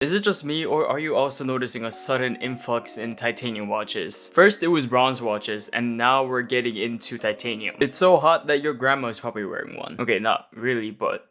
Is it just me, or are you also noticing a sudden influx in titanium watches? First it was bronze watches, and now we're getting into titanium. It's so hot that your grandma's probably wearing one. Okay, not really, but...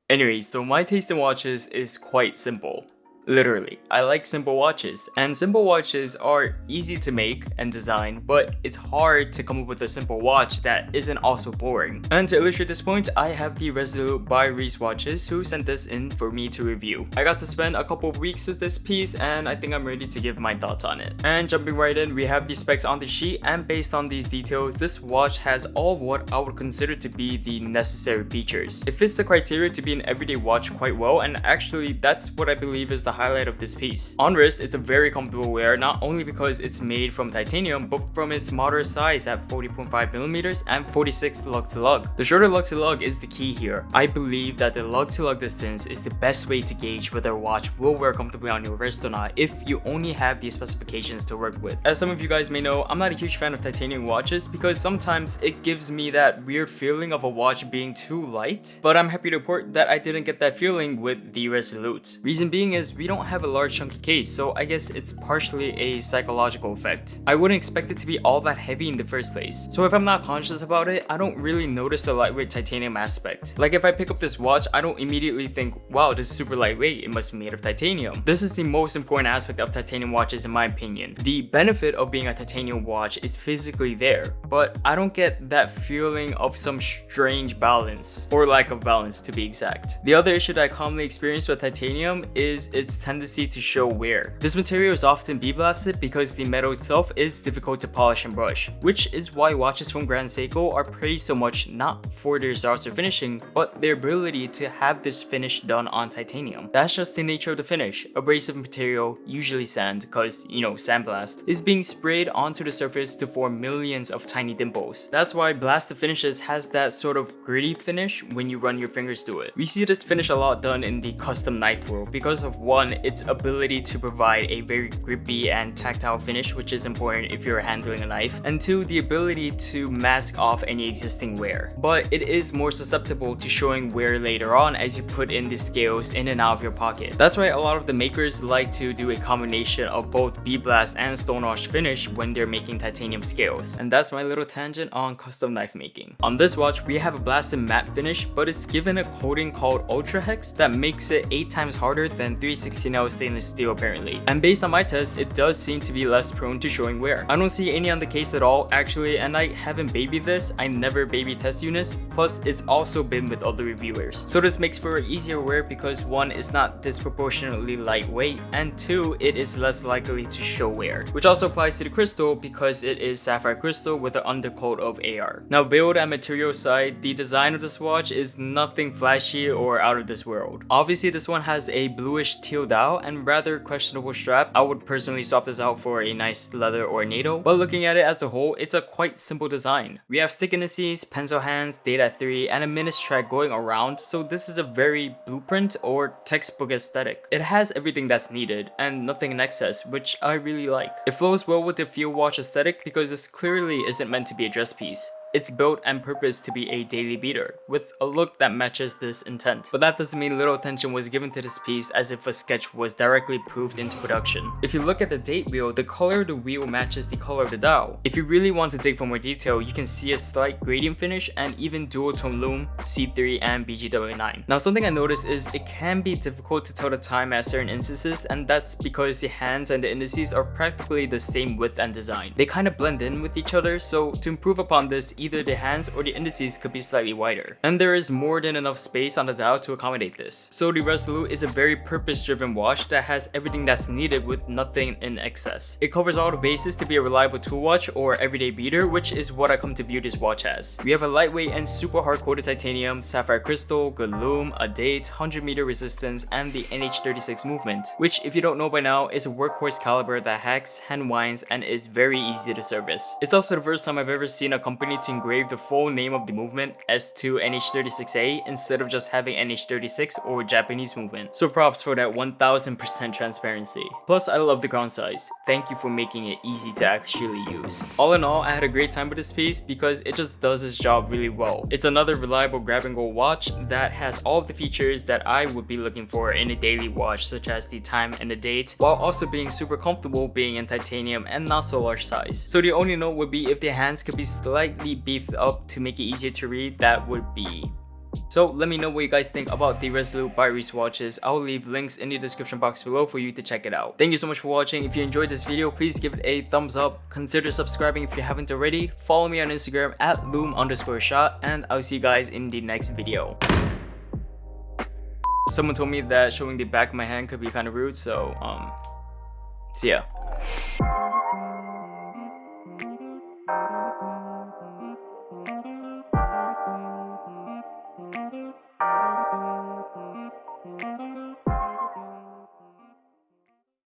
Anyways, so my taste in watches is quite simple. Literally, I like simple watches, and simple watches are easy to make and design, but it's hard to come up with a simple watch that isn't also boring. And to illustrate this point, I have the Resolute by Reise watches, who sent this in for me to review. I got to spend a couple of weeks with this piece, and I think I'm ready to give my thoughts on it. And jumping right in, we have the specs on the sheet, and based on these details, this watch has all of what I would consider to be the necessary features. It fits the criteria to be an everyday watch quite well, and actually that's what I believe is the highlight of this piece. On wrist, it's a very comfortable wear, not only because it's made from titanium, but from its moderate size at 40.5mm and 46 lug to lug. The shorter lug to lug is the key here. I believe that the lug to lug distance is the best way to gauge whether a watch will wear comfortably on your wrist or not if you only have these specifications to work with. As some of you guys may know, I'm not a huge fan of titanium watches because sometimes it gives me that weird feeling of a watch being too light, but I'm happy to report that I didn't get that feeling with the Resolute. Reason being is we don't have a large chunky case, so I guess it's partially a psychological effect. I wouldn't expect it to be all that heavy in the first place, so if I'm not conscious about it, I don't really notice the lightweight titanium aspect. Like if I pick up this watch, I don't immediately think, wow, this is super lightweight, it must be made of titanium. This is the most important aspect of titanium watches in my opinion. The benefit of being a titanium watch is physically there, but I don't get that feeling of some strange balance, or lack of balance to be exact. The other issue that I commonly experience with titanium is its tendency to show wear. This material is often blasted because the metal itself is difficult to polish and brush, which is why watches from Grand Seiko are praised so much not for their results or finishing, but their ability to have this finish done on titanium. That's just the nature of the finish. Abrasive material, usually sand, because sandblast, is being sprayed onto the surface to form millions of tiny dimples. That's why blasted finishes has that sort of gritty finish when you run your fingers through it. We see this finish a lot done in the custom knife world because of one, its ability to provide a very grippy and tactile finish, which is important if you're handling a knife, and two, the ability to mask off any existing wear. But it is more susceptible to showing wear later on as you put in the scales in and out of your pocket. That's why a lot of the makers like to do a combination of both blast and stonewash finish when they're making titanium scales. And that's my little tangent on custom knife making. On this watch, we have a blasted matte finish, but it's given a coating called Ultra Hex that makes it 8 times harder than 316L stainless steel apparently. And based on my test, it does seem to be less prone to showing wear. I don't see any on the case at all actually, and I haven't babied this. I never baby test units, plus it's also been with other reviewers. So this makes for easier wear because one, it's not disproportionately lightweight, and two, it is less likely to show wear. Which also applies to the crystal because it is sapphire crystal with an undercoat of AR. Now build and material side, the design of this watch is nothing flashy or out of this world. Obviously this one has a bluish teal dial and rather questionable strap. I would personally swap this out for a nice leather or NATO, but looking at it as a whole, it's a quite simple design. We have stick indices, pencil hands, date at 3, and a minutes track going around, so this is a very blueprint or textbook aesthetic. It has everything that's needed and nothing in excess, which I really like. It flows well with the field watch aesthetic because this clearly isn't meant to be a dress piece. It's built and purposed to be a daily beater, with a look that matches this intent. But that doesn't mean little attention was given to this piece as if a sketch was directly proved into production. If you look at the date wheel, the color of the wheel matches the color of the dial. If you really want to dig for more detail, you can see a slight gradient finish and even dual tone lume, C3 and BGW9. Now something I noticed is it can be difficult to tell the time at certain instances, and that's because the hands and the indices are practically the same width and design. They kind of blend in with each other, so to improve upon this, either the hands or the indices could be slightly wider. And there is more than enough space on the dial to accommodate this. So the Resolute is a very purpose-driven watch that has everything that's needed with nothing in excess. It covers all the bases to be a reliable tool watch or everyday beater, which is what I come to view this watch as. We have a lightweight and super hard coated titanium, sapphire crystal, good lume, a date, 100-meter resistance, and the NH36 movement, which if you don't know by now is a workhorse caliber that hacks, hand winds, and is very easy to service. It's also the first time I've ever seen a company to engrave the full name of the movement, S2 NH36A, instead of just having NH36 or Japanese movement. So props for that 1000% transparency. Plus, I love the crown size. Thank you for making it easy to actually use. All in all, I had a great time with this piece because it just does its job really well. It's another reliable grab and go watch that has all of the features that I would be looking for in a daily watch, such as the time and the date, while also being super comfortable being in titanium and not so large size. So the only note would be if the hands could be slightly beefed up to make it easier to read, that would be. So let me know what you guys think about the Resolute by Reise watches. I'll leave links in the description box below for you to check it out. Thank you so much for watching. If you enjoyed this video, please give it a thumbs up. Consider subscribing if you haven't already. Follow me on Instagram at loom_shot, and I'll see you guys in the next video. Someone told me that showing the back of my hand could be kind of rude, so see ya.